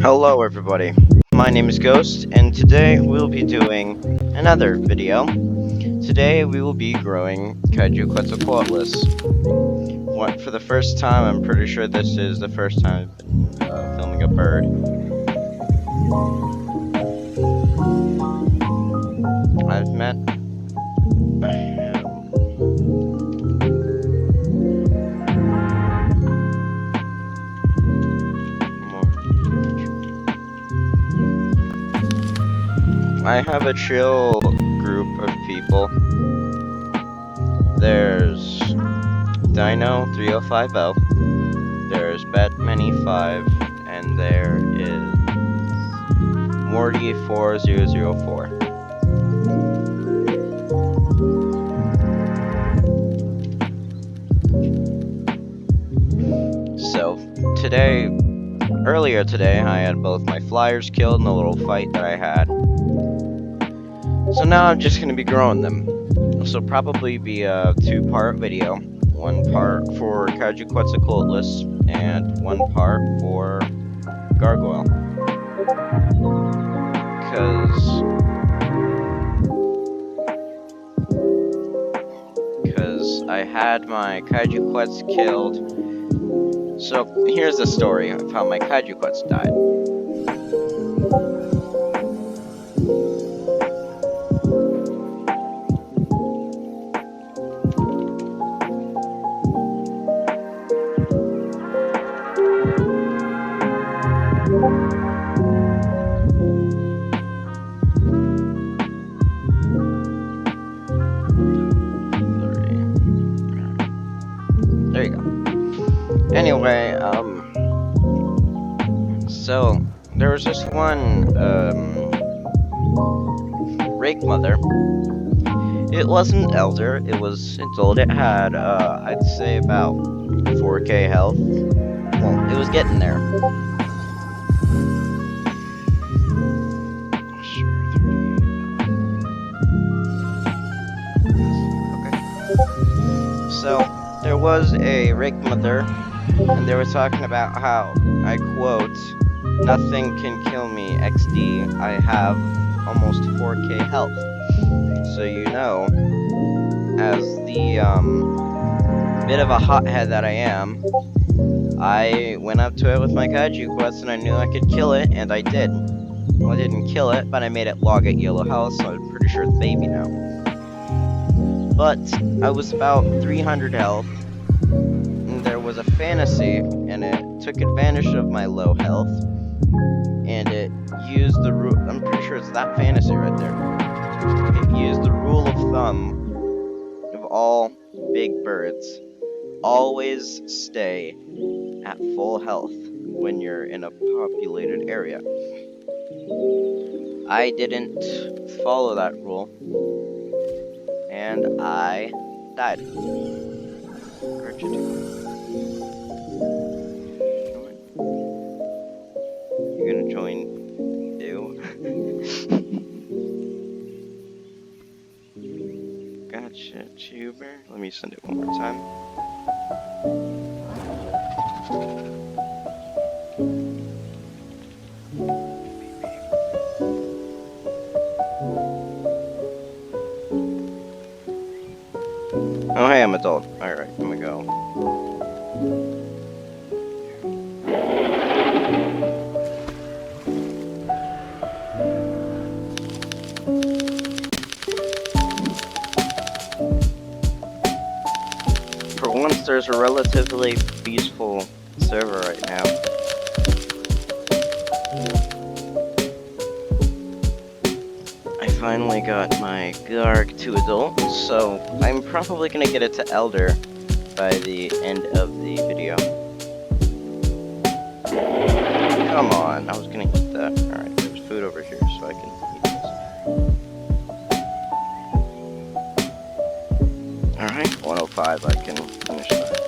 Hello everybody, my name is Ghost, and today we'll be doing another video. Today we will be growing kaiju quetzalcoatlus. For the first time, I'm pretty sure this is the first time I've been filming a bird. I've met I have a chill group of people. There's Dino 3050, there's Batmany5, and there is Morty 4004. So earlier today, I had both my flyers killed in a little fight that I had. So now I'm just gonna be growing them. This will probably be a two-part video. One part for kaiju quetzalcoatlus and one part for gargoyle. Because I had my kaiju quetz killed. So here's the story of how my kaiju quetz died. There you go. Anyway, so there was this one rake mother. It wasn't elder, it was adult. It had I'd say about 4k health. Well, it was getting there. So there was a rake mother, and they were talking about how, I quote, "Nothing can kill me, XD, I have almost 4k health." So you know, as the bit of a hothead that I am, I went up to it with my kaiju quest and I knew I could kill it, and I did. Well, I didn't kill it, but I made it log at yellow health, so I'm pretty sure it's baby now. But I was about 300 health, and there was a fantasy, and it took advantage of my low health, and it used the rule. I'm pretty sure it's that fantasy right there. It used the rule of thumb of all big birds: always stay at full health when you're in a populated area. I didn't follow that rule, and I died. Where'd you do? You gonna join? Ew. Gotcha, tuber. Let me send it one more time. Oh, hey, I'm adult. Alright, here we go. For once, there's a relatively peaceful server right now. I finally got my Garg to adult, so I'm probably gonna get it to elder by the end of the video. Come on, I was gonna eat that. Alright, there's food over here, so I can eat this. Alright, 105, I can finish that.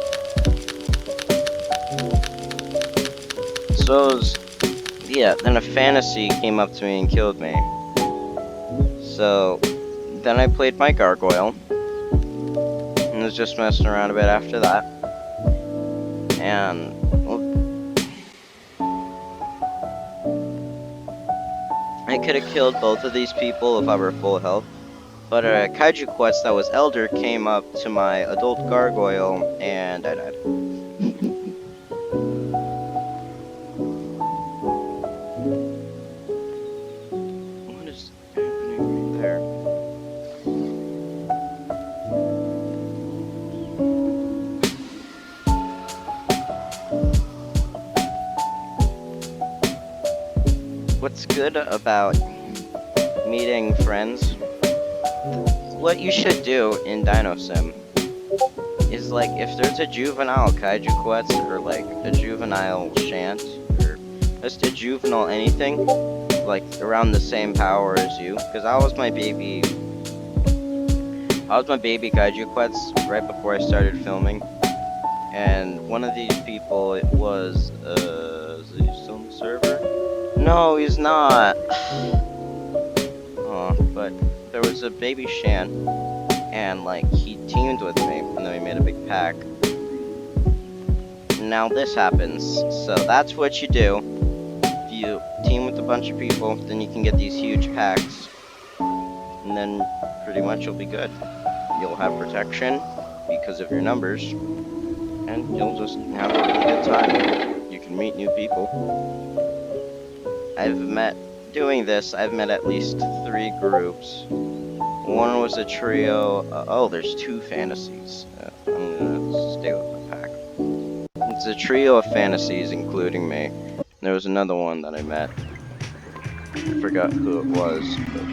So, yeah, then a fantasy came up to me and killed me. So, then I played my gargoyle, and was just messing around a bit after that. And, well, could have killed both of these people if I were full health. But a kaiju quetz that was elder came up to my adult gargoyle, and I died. What is happening right there? What's good about meeting friends? What you should do in Dino Sim is, like, if there's a juvenile kaiju quetz, or like a juvenile shant, or just a juvenile anything, like around the same power as you, because I was my baby kaiju quetz right before I started filming, and one of these people, it was is he still on the server? No, he's not. Oh, but there was a baby shant, and like he teamed with me, and then we made a big pack. Now this happens, so that's what you do. If you team with a bunch of people, then you can get these huge packs, and then pretty much you'll be good. You'll have protection because of your numbers, and you'll just have a really good time. You can meet new people. Doing this, I've met at least 3 groups. One was a trio. Oh, there's 2 fantasies. I'm gonna stay with my pack. It's a trio of fantasies, including me. There was another one that I met. I forgot who it was, but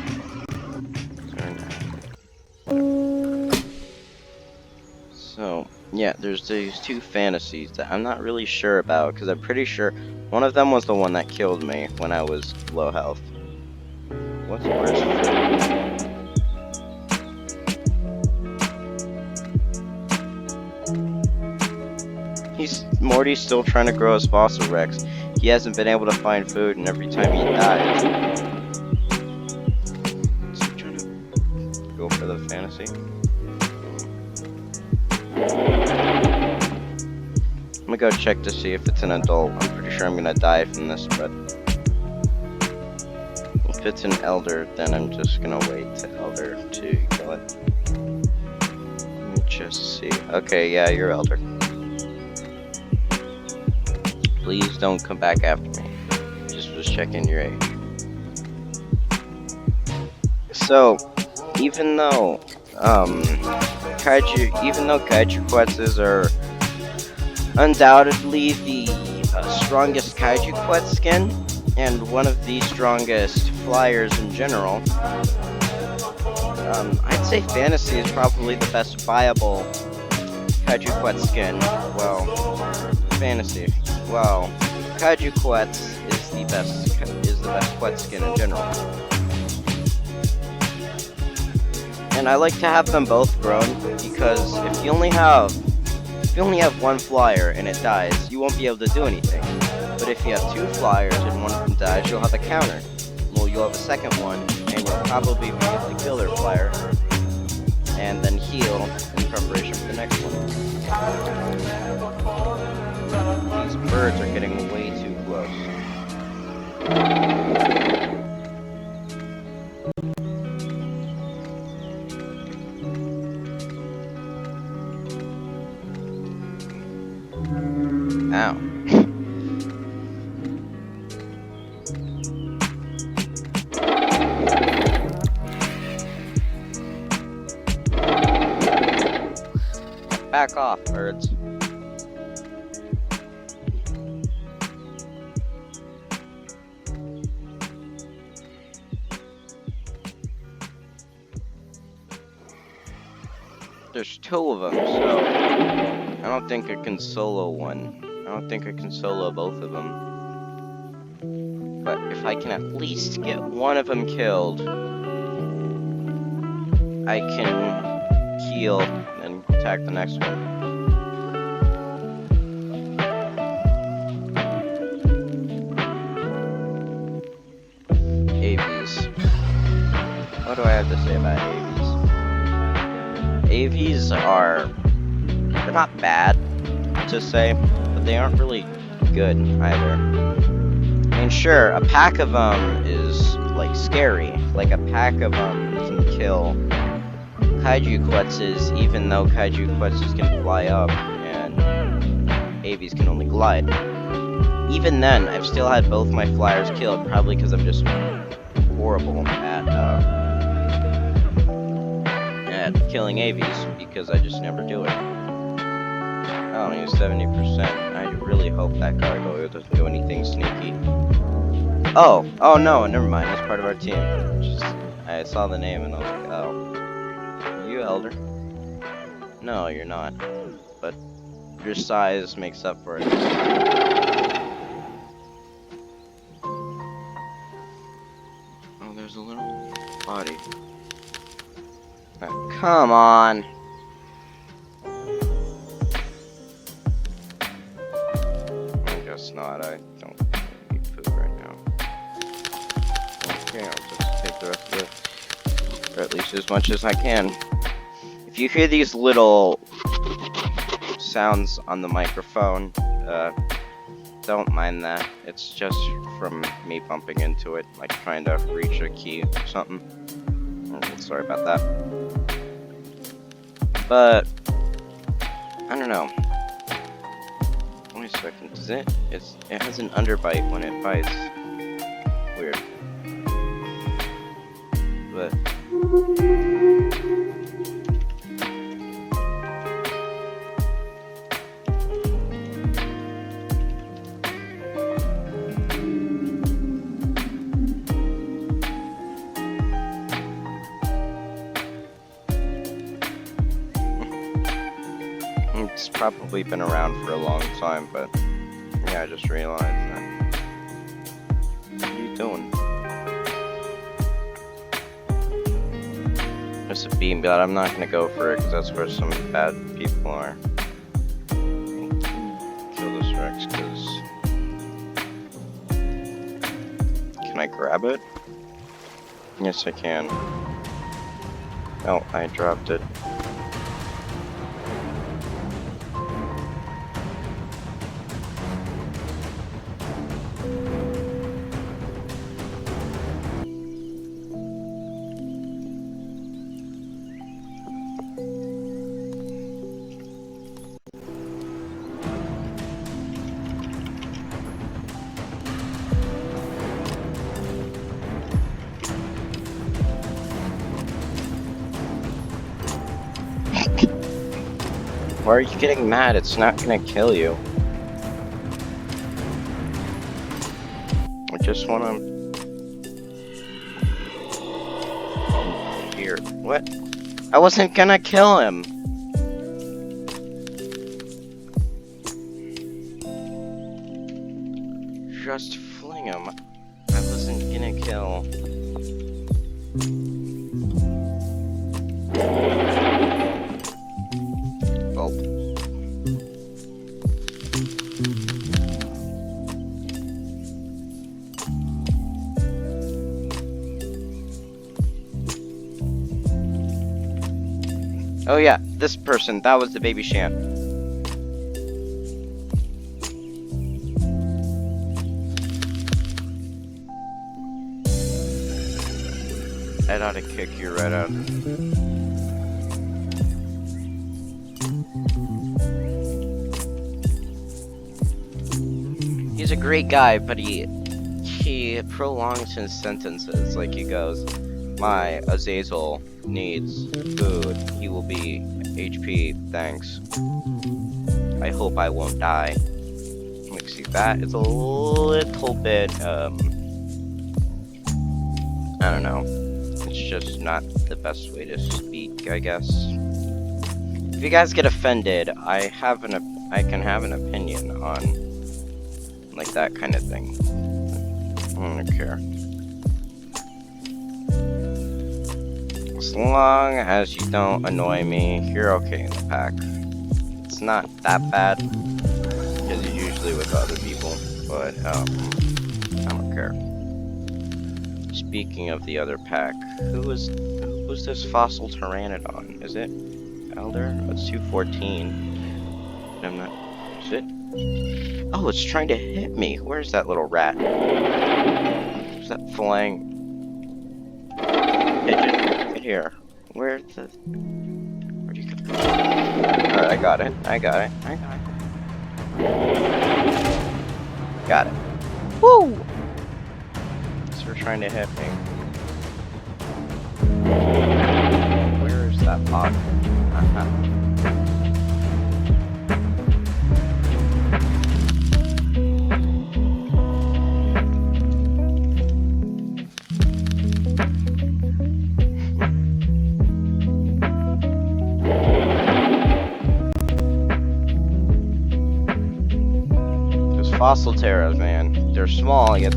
so yeah, there's these 2 fantasies that I'm not really sure about, because I'm pretty sure one of them was the one that killed me when I was low health. Where's Morty's still trying to grow his fossil Rex. He hasn't been able to find food, and every time he dies, is he trying to go for the fantasy? I'm gonna go check to see if it's an adult. I'm pretty sure I'm gonna die from this, but if it's an elder, then I'm just gonna wait to elder to kill it. Let me just see. Okay, yeah, you're elder. Please don't come back after me. Just was checking your age. So, even though kaiju quetzes are undoubtedly the strongest kaiju quetz skin, and one of the strongest flyers in general, I'd say Fantasy is probably the best viable kaiju quetz skin. Well, Fantasy. Well, kaiju quetz is the best quetz skin in general. And I like to have them both grown, because if you only have one flyer and it dies, you won't be able to do anything. But if you have 2 flyers and one of them dies, you'll have a counter. Well, you'll have a second one, and you'll probably be able to kill their flyer, and then heal in preparation for the next one. These birds are getting way too close. Ow. Back off, birds. There's 2 of them, so I don't think I can solo one. I don't think I can solo both of them. But if I can at least get one of them killed, I can heal and attack the next one. AVs. What do I have to say about AVs? AVs they're not bad to say, but they aren't really good either. I mean, sure, a pack of them is like scary. Like a pack of can kill kaiju quetzes, even though kaiju quetzes can fly up and avies can only glide. Even then, I've still had both my flyers killed, probably because I'm just horrible at killing avies, because I just never do it. Oh, he's 70%. I really hope that gargoyle doesn't do anything sneaky. Oh no, never mind. He's part of our team. I saw the name and I was like, oh, are you Elder? No, you're not. But your size makes up for it. Oh, there's a little body. Oh, come on. I guess not. I don't need food right now. Okay, I'll just take the rest of it. Or at least as much as I can. If you hear these little sounds on the microphone, don't mind that. It's just from me bumping into it, like trying to reach a key or something. Sorry about that. But I don't know. Wait a second. Does it? It has an underbite when it bites. Weird. But it's probably been around for a long time, but yeah, I just realized that. What are you doing? There's a beam, but I'm not gonna go for it because that's where some bad people are. Kill this Rex, because can I grab it? Yes, I can. Oh, I dropped it. Why are you getting mad? It's not gonna kill you. I just wanna... Here. What? I wasn't gonna kill him! Just fling him. I wasn't gonna kill. Oh yeah, this person, that was the baby Shan. I'd ought to kick you right out. He's a great guy, but he prolongs his sentences. Like he goes, my Azazel needs food. He will be HP, thanks. I hope I won't die. Like, see, that is a little bit, I don't know. It's just not the best way to speak, I guess. If you guys get offended, I can have an opinion on, like, that kind of thing. I don't care. As long as you don't annoy me, you're okay in the pack. It's not that bad, because you're usually with other people, but, I don't care. Speaking of the other pack, who's this fossil pteranodon? Is it Elder? It's 214. I'm not... Is it? Oh, it's trying to hit me. Where's that little rat? Is that flying? pigeon. Get here. Where'd you go? Alright, I got it. I got it. I got it. Got it. Woo! So we're trying to hit me. Where is that pod? Fossil terras, man. They're small, yet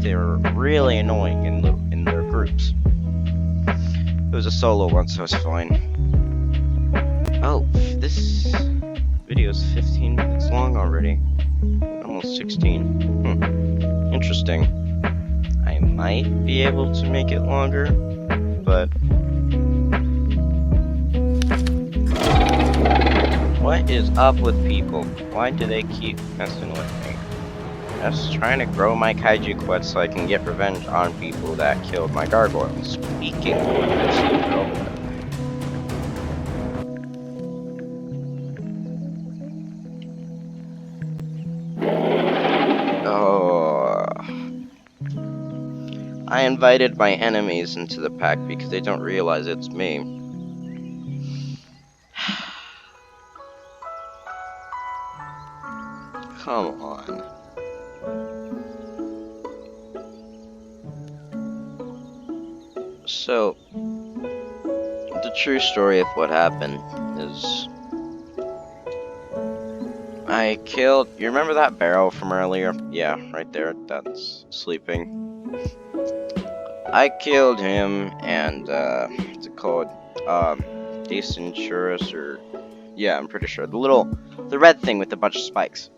they're really annoying in their groups. It was a solo one, so it's fine. Oh, this video is 15 minutes long already. Almost 16. Interesting. I might be able to make it longer, but what is up with people? Why do they keep messing with me? Just trying to grow my kaiju quetz so I can get revenge on people that killed my gargoyle. Speaking of this, over there. Oh, I invited my enemies into the pack because they don't realize it's me. Come on. So, the true story of what happened is I killed... You remember that barrel from earlier? Yeah, right there. That's sleeping. I killed him and, what's it called? Decenturus or... Yeah, I'm pretty sure. The red thing with a bunch of spikes.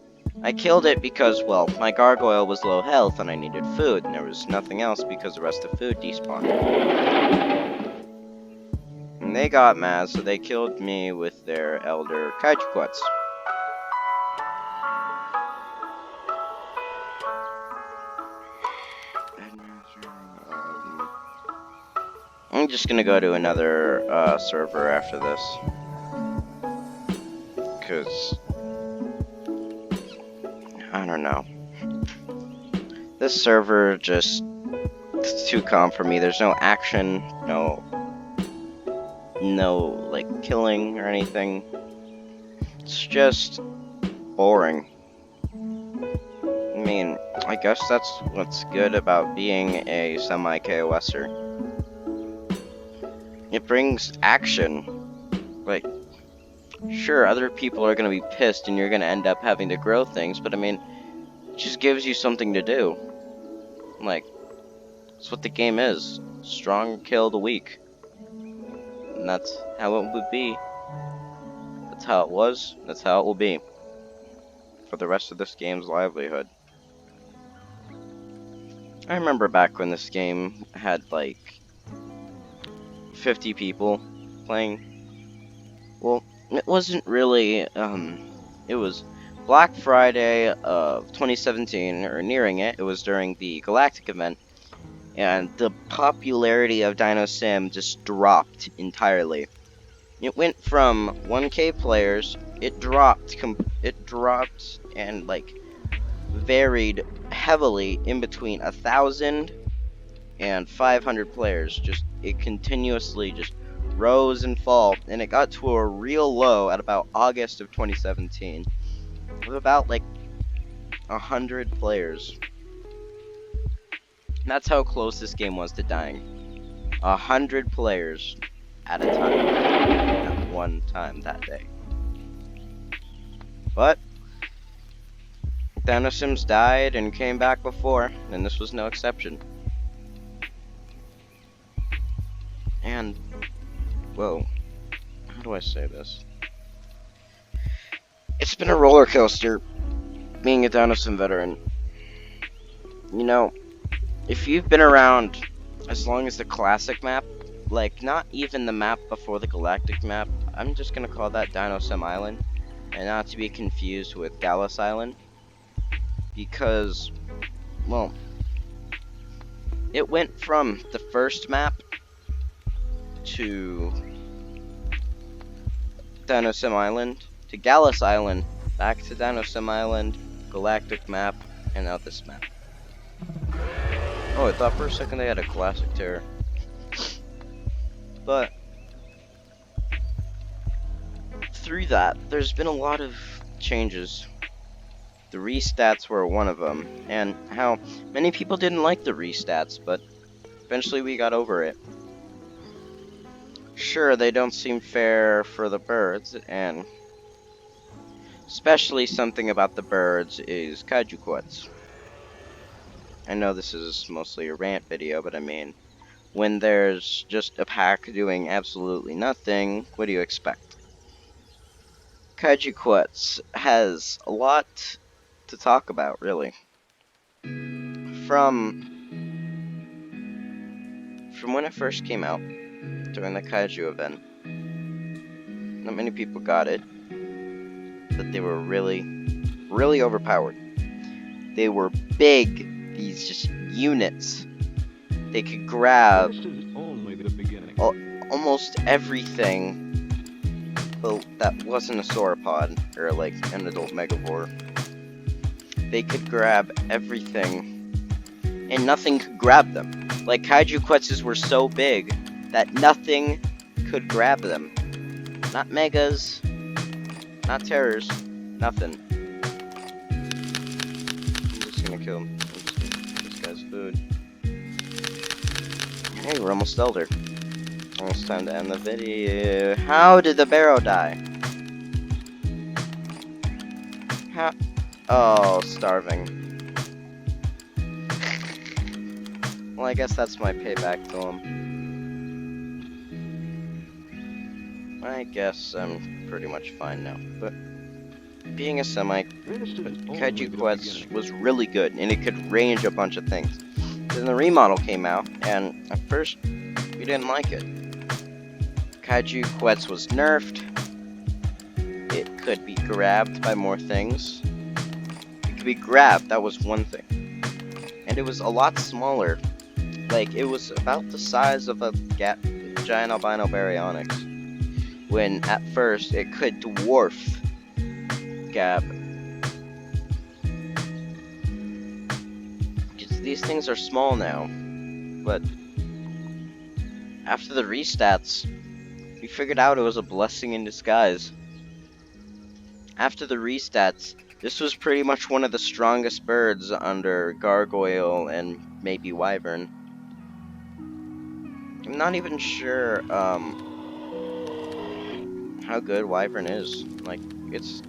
I killed it because, well, my gargoyle was low health and I needed food, and there was nothing else because the rest of the food despawned. And they got mad, so they killed me with their elder kaiju quetz. I'm just gonna go to another server after this. Because I don't know. This server just it's too calm for me. There's no action, no like killing or anything. It's just boring. I mean, I guess that's what's good about being a semi-KOSer. It brings action. Like, sure, other people are gonna be pissed and you're gonna end up having to grow things, but I mean, it just gives you something to do. Like, that's what the game is. Strong kill the weak. And that's how it would be. That's how it was. That's how it will be. For the rest of this game's livelihood. I remember back when this game had like 50 people playing. Well, it wasn't really, it was Black Friday of 2017, or nearing it. It was during the Galactic event. And the popularity of Dino Sim just dropped entirely. It went from 1K players, it dropped and like varied heavily in between 1,000 and 500 players. Just it continuously just rose and fall, and it got to a real low at about August of 2017 with about like 100 players. That's how close this game was to dying. 100 players at a time, at one time that day. But Dino Sims died and came back before, and this was no exception. And, whoa, how do I say this? It's been a roller coaster being a Dino Sim veteran. You know, if you've been around as long as the classic map, like not even the map before the galactic map, I'm just gonna call that Dino Sim Island, and not to be confused with Gallus Island, because, well, it went from the first map to Dinosaur Island, to Gallus Island, back to Dinosaur Island, Galactic map, and now this map. Oh, I thought for a second they had a classic terror. But through that, there's been a lot of changes. The restats were one of them, and how many people didn't like the restats, but eventually we got over it. Sure, they don't seem fair for the birds, and especially something about the birds is kaiju quetz. I know this is mostly a rant video, but I mean, when there's just a pack doing absolutely nothing, what do you expect? Kaiju quetz has a lot to talk about, really. From when it first came out, during the kaiju event, not many people got it, but they were really, really overpowered. They were big, these just units. They could grab almost everything that wasn't a sauropod, or like an adult megavore. They could grab everything, and nothing could grab them. Like, kaiju quetzes were so big that nothing could grab them. Not megas, not terrors, nothing. I'm just gonna kill him. I'm just gonna eat this guy's food. Hey, we're almost elder. Almost time to end the video. How did the barrow die? How? Oh, starving. Well, I guess that's my payback to him. I guess I'm pretty much fine now. But being a kaiju quetz was really good, and it could range a bunch of things. Then the remodel came out, and at first we didn't like it. Kaiju quetz was nerfed. It could be grabbed by more things. It could be grabbed, that was one thing. And it was a lot smaller. Like, it was about the size of a giant albino baryonyx. When at first it could dwarf Gab. These things are small now, but after the restats, we figured out it was a blessing in disguise. After the restats, this was pretty much one of the strongest birds under Gargoyle and maybe Wyvern. I'm not even sure how good Wyvern is. Like, it's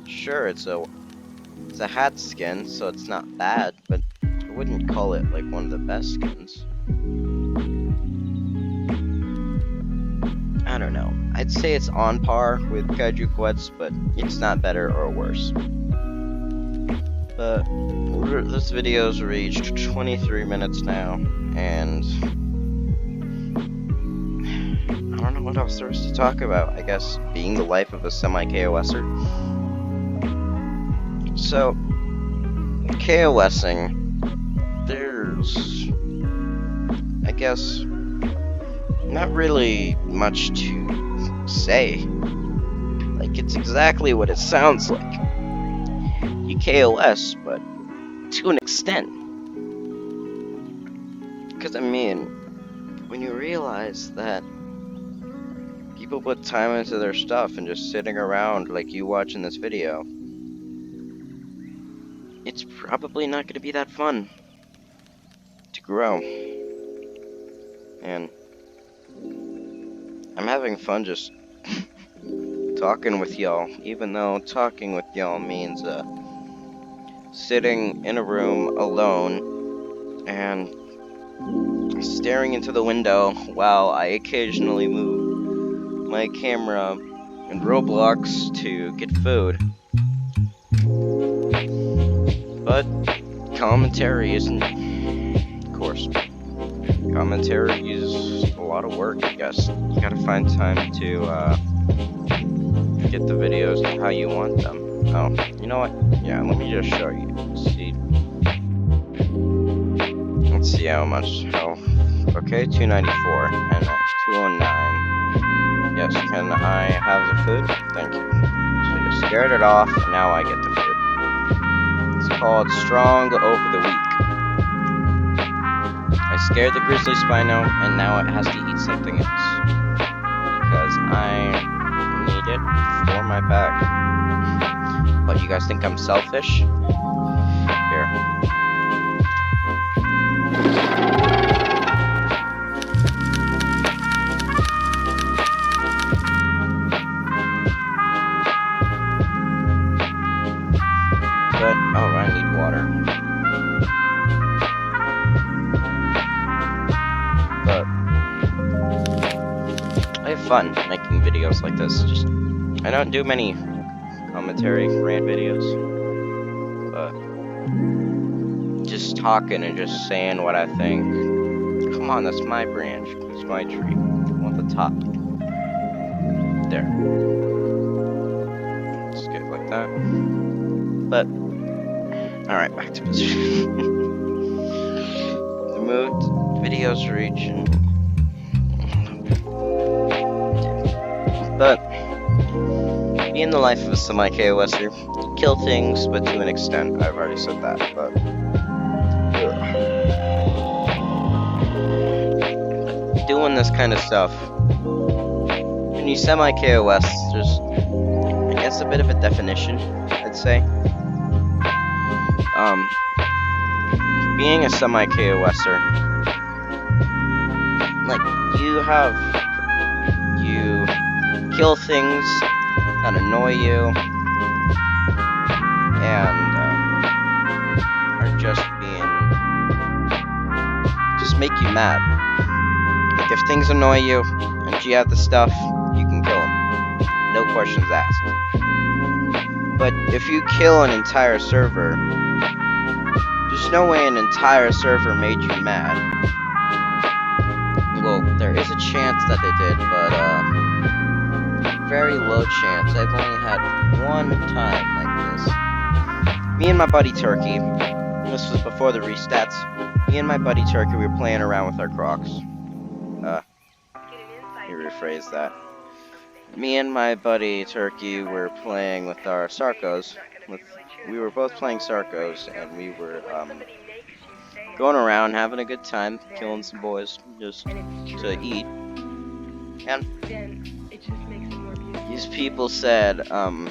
a hat skin, so it's not bad, but I wouldn't call it like one of the best skins. I don't know. I'd say it's on par with kaiju quetz, but it's not better or worse. But this video's reached 23 minutes now, and I don't know what else there is to talk about. I guess being the life of a semi-KOSer. So, KOSing, there's, I guess, not really much to say. Like, it's exactly what it sounds like. You KOS, but to an extent. Because, I mean, when you realize that people put time into their stuff and just sitting around like you watching this video, it's probably not going to be that fun to grow. And I'm having fun just talking with y'all, even though talking with y'all means sitting in a room alone and staring into the window while I occasionally move my camera in Roblox to get food. But commentary isn't, of course. Commentary is a lot of work, I guess. You gotta find time to get the videos how you want them. Oh, you know what? Yeah, let me just show you. Let's see how much. Oh, okay, 294 and 209. Yes, can I have the food? Thank you. So you scared it off, and now I get the food. It's called Strong Over the Weak. I scared the grizzly spino, and now it has to eat something else. Because I need it for my pack. But you guys think I'm selfish? Here. But, oh, I need water. But I have fun making videos like this. I don't do many commentary rant videos, but just talking and just saying what I think. Come on, that's my branch. It's my tree. I want the top. There. Just get like that. But alright, back to position. The moved videos reach. But being the life of a semi-KOSer, kill things, but to an extent. I've already said that, but doing this kind of stuff, when you semi-KOS, there's, I guess, a bit of a definition, I'd say. Being a semi-KOSer, like, you kill things that annoy you, and are just make you mad. Like, if things annoy you, and you have the stuff, you can kill them. No questions asked. But if you kill an entire server, there's no way an entire server made you mad. Well, there is a chance that they did, but, very low chance. I've only had one time like this. Me and my buddy Turkey, this was before the restats, me and my buddy Turkey, we were playing around with our Crocs. Let me rephrase that. Me and my buddy Turkey were playing with our Sarcos. We were both playing Sarcos, and we were, going around, having a good time, killing some boys, just to eat. And these people said, I'm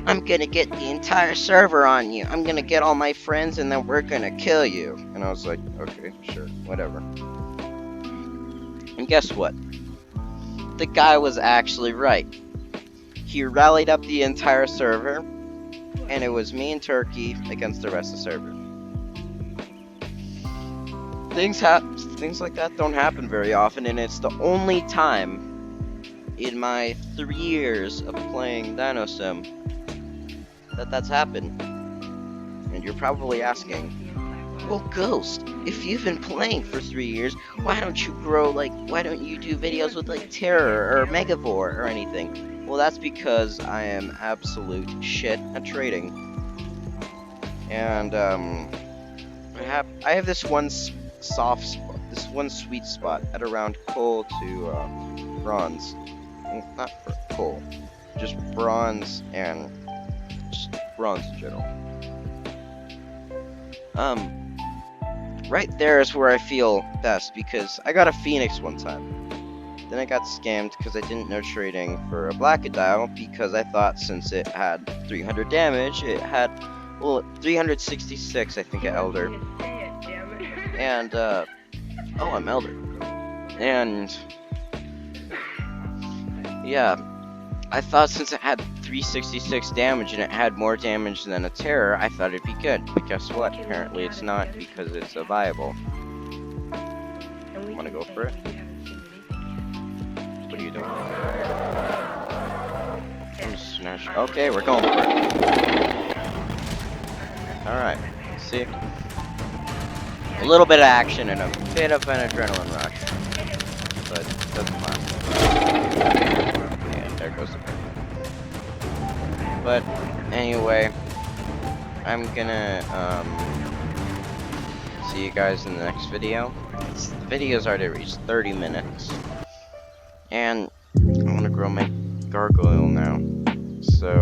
gonna get the entire server on you. I'm gonna get all my friends, and then we're gonna kill you. And I was like, okay, sure, whatever. And guess what? The guy was actually right. He rallied up the entire server, and it was me and Turkey against the rest of the server. Things like that don't happen very often, and it's the only time in my 3 years of playing Dino Sim that's happened. And you're probably asking, well, Ghost, if you've been playing for 3 years, why don't you do videos with, like, Terror or Megavore or anything? Well, that's because I am absolute shit at trading. And, I have this one soft spot, this one sweet spot at around coal to, bronze. Not coal, just bronze and just bronze in general. Right there is where I feel best, because I got a Phoenix one time. Then I got scammed because I didn't know trading for a Blackadile, because I thought since it had 300 damage, it had, well, 366, I think, at Elder. And, oh, I'm Elder. And, yeah, I thought since it had 366 damage and it had more damage than a Terror, I thought it'd be good. But guess what? Apparently it's not, because it's a viable. Wanna go for it? What are you doing? I'm just smash. Okay, we're going for it. Alright, see? A little bit of action and a bit of an adrenaline rush. But it doesn't last. And there goes the pin. But anyway, I'm gonna see you guys in the next video. The video's already reached 30 minutes. And I grow my gargoyle now. So,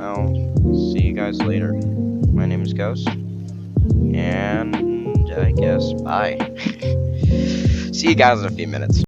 I'll see you guys later. My name is Ghost, and I guess bye. See you guys in a few minutes.